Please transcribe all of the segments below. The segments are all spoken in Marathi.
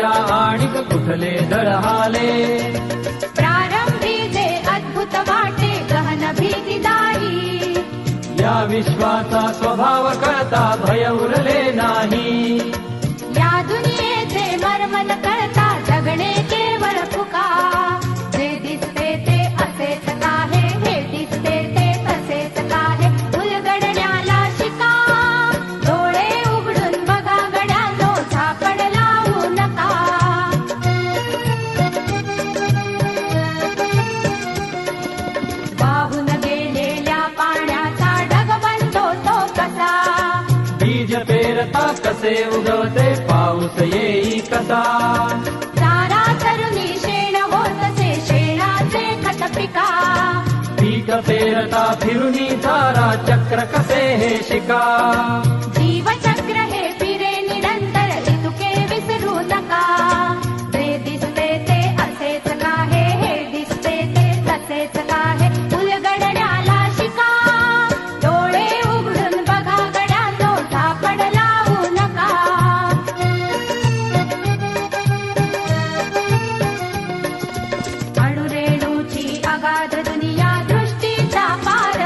या आणिक कुठले दळहाले. प्रारंभी जे अद्भुत वाटे गहन भीतीदायी, या विश्वाचा स्वभाव कळता भय उरले नाही. या दुनियेचे मर्म न कळता जगणे केवळ फुका. जे दिसते ते असेच काहे, हे दिसते ते तसेच काहे, उलगडण्याला शिका. डोळे उघडून बघा गड्यांनो, झापड लावू नका. वाहून गेलेल्या पाण्याचा ढग बनतो तो कसा. बीज पेरता कसे उगवते पाऊस येई कसा. चारा तरुणी शेण होतसे शेणाचे खत पिका. पीक पेरता फिरुनी चारा चक्र कसे हे शिका. जीवचक्र हे फिरे निरंतर, इतुके विसरू नका. जे दिसते ते असेच काहे, हे दिसते ते तसेच काहे, उलगडण्याला शिका. डोळे उघडून बघा गड्यांनो, झापड लावू नका. अणुरेणूची अगाध दुनिया दृष्टीचा पार.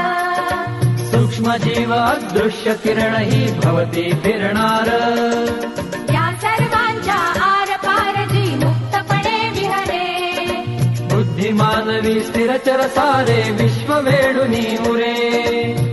सूक्ष्म जीव अदृश्य किरण ही भवती फिरणार. या सर्वांच्या आरपार जी मुक्तपणे विहरे. बुद्धिमानवी स्थिरचर सारे विश्व वेडुनी उरे.